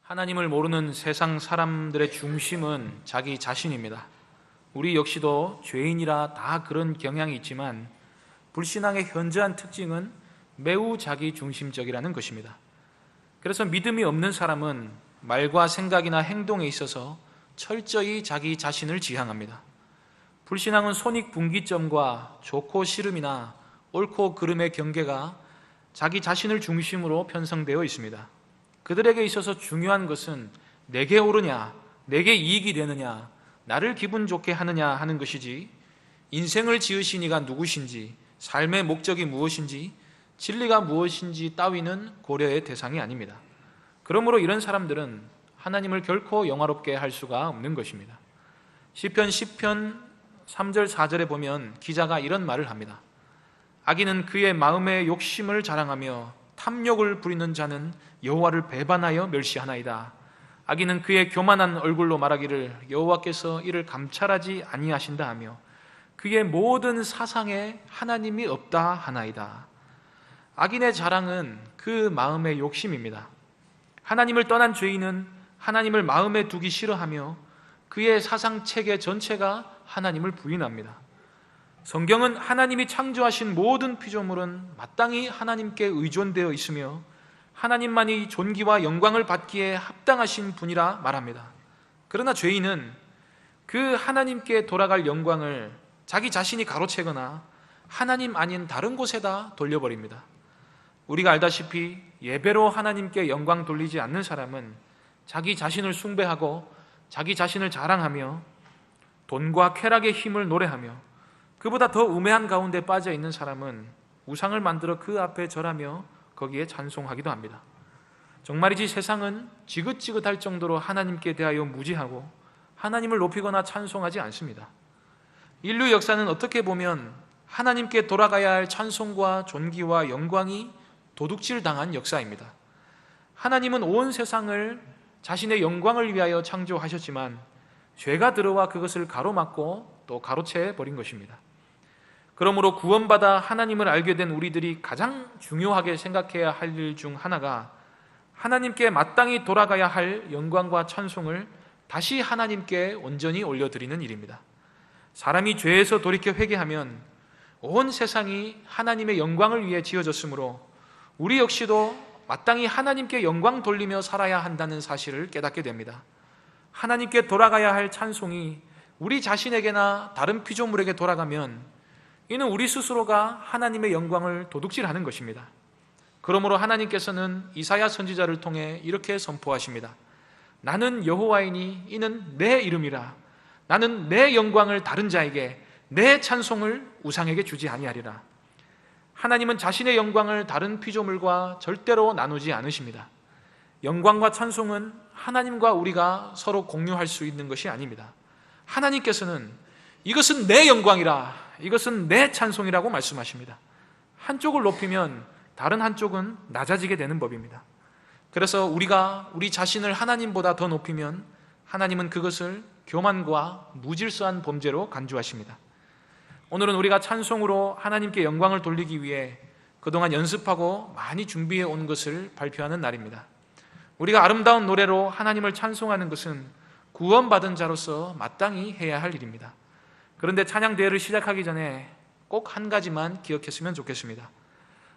하나님을 모르는 세상 사람들의 중심은 자기 자신입니다. 우리 역시도 죄인이라 다 그런 경향이 있지만 불신앙의 현저한 특징은 매우 자기 중심적이라는 것입니다. 그래서 믿음이 없는 사람은 말과 생각이나 행동에 있어서 철저히 자기 자신을 지향합니다. 불신앙은 손익분기점과 좋고 싫음이나 옳고 그름의 경계가 자기 자신을 중심으로 편성되어 있습니다. 그들에게 있어서 중요한 것은 내게 옳으냐, 내게 이익이 되느냐, 나를 기분 좋게 하느냐 하는 것이지, 인생을 지으신 이가 누구신지, 삶의 목적이 무엇인지, 진리가 무엇인지 따위는 고려의 대상이 아닙니다. 그러므로 이런 사람들은 하나님을 결코 영화롭게 할 수가 없는 것입니다. 시편 10편 3절 4절에 보면 기자가 이런 말을 합니다. 악인은 그의 마음의 욕심을 자랑하며 탐욕을 부리는 자는 여호와를 배반하여 멸시하나이다. 악인은 그의 교만한 얼굴로 말하기를 여호와께서 이를 감찰하지 아니하신다 하며 그의 모든 사상에 하나님이 없다 하나이다. 악인의 자랑은 그 마음의 욕심입니다. 하나님을 떠난 죄인은 하나님을 마음에 두기 싫어하며 그의 사상체계 전체가 하나님을 부인합니다. 성경은 하나님이 창조하신 모든 피조물은 마땅히 하나님께 의존되어 있으며 하나님만이 존귀와 영광을 받기에 합당하신 분이라 말합니다. 그러나 죄인은 그 하나님께 돌아갈 영광을 자기 자신이 가로채거나 하나님 아닌 다른 곳에다 돌려버립니다. 우리가 알다시피 예배로 하나님께 영광 돌리지 않는 사람은 자기 자신을 숭배하고 자기 자신을 자랑하며 돈과 쾌락의 힘을 노래하며 그보다 더 우매한 가운데 빠져 있는 사람은 우상을 만들어 그 앞에 절하며 거기에 찬송하기도 합니다. 정말이지 세상은 지긋지긋할 정도로 하나님께 대하여 무지하고 하나님을 높이거나 찬송하지 않습니다. 인류 역사는 어떻게 보면 하나님께 돌아가야 할 찬송과 존귀와 영광이 도둑질 당한 역사입니다. 하나님은 온 세상을 자신의 영광을 위하여 창조하셨지만 죄가 들어와 그것을 가로막고 또 가로채 버린 것입니다. 그러므로 구원받아 하나님을 알게 된 우리들이 가장 중요하게 생각해야 할 일 중 하나가 하나님께 마땅히 돌아가야 할 영광과 찬송을 다시 하나님께 온전히 올려드리는 일입니다. 사람이 죄에서 돌이켜 회개하면 온 세상이 하나님의 영광을 위해 지어졌으므로 우리 역시도 마땅히 하나님께 영광 돌리며 살아야 한다는 사실을 깨닫게 됩니다. 하나님께 돌아가야 할 찬송이 우리 자신에게나 다른 피조물에게 돌아가면 이는 우리 스스로가 하나님의 영광을 도둑질하는 것입니다. 그러므로 하나님께서는 이사야 선지자를 통해 이렇게 선포하십니다. 나는 여호와이니 이는 내 이름이라. 나는 내 영광을 다른 자에게, 내 찬송을 우상에게 주지 아니하리라. 하나님은 자신의 영광을 다른 피조물과 절대로 나누지 않으십니다. 영광과 찬송은 하나님과 우리가 서로 공유할 수 있는 것이 아닙니다. 하나님께서는 이것은 내 영광이라, 이것은 내 찬송이라고 말씀하십니다. 한쪽을 높이면 다른 한쪽은 낮아지게 되는 법입니다. 그래서 우리가 우리 자신을 하나님보다 더 높이면 하나님은 그것을 교만과 무질서한 범죄로 간주하십니다. 오늘은 우리가 찬송으로 하나님께 영광을 돌리기 위해 그동안 연습하고 많이 준비해 온 것을 발표하는 날입니다. 우리가 아름다운 노래로 하나님을 찬송하는 것은 구원받은 자로서 마땅히 해야 할 일입니다. 그런데 찬양 대회를 시작하기 전에 꼭 한 가지만 기억했으면 좋겠습니다.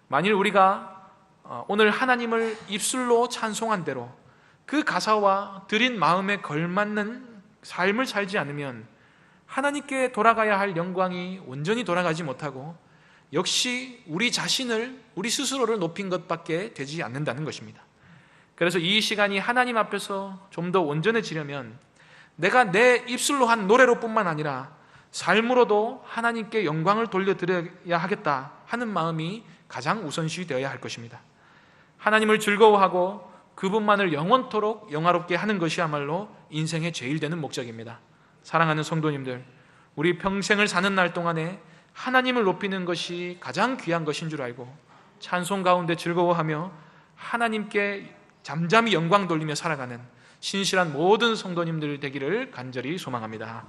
만일 우리가 오늘 하나님을 입술로 찬송한 대로 그 가사와 드린 마음에 걸맞는 삶을 살지 않으면 하나님께 돌아가야 할 영광이 온전히 돌아가지 못하고 역시 우리 자신을, 우리 스스로를 높인 것밖에 되지 않는다는 것입니다. 그래서 이 시간이 하나님 앞에서 좀 더 온전해지려면 내가 내 입술로 한 노래로 뿐만 아니라 삶으로도 하나님께 영광을 돌려드려야 하겠다 하는 마음이 가장 우선시 되어야 할 것입니다. 하나님을 즐거워하고 그분만을 영원토록 영화롭게 하는 것이야말로 인생의 제일 되는 목적입니다. 사랑하는 성도님들, 우리 평생을 사는 날 동안에 하나님을 높이는 것이 가장 귀한 것인 줄 알고 찬송 가운데 즐거워하며 하나님께 잠잠히 영광 돌리며 살아가는 신실한 모든 성도님들 되기를 간절히 소망합니다.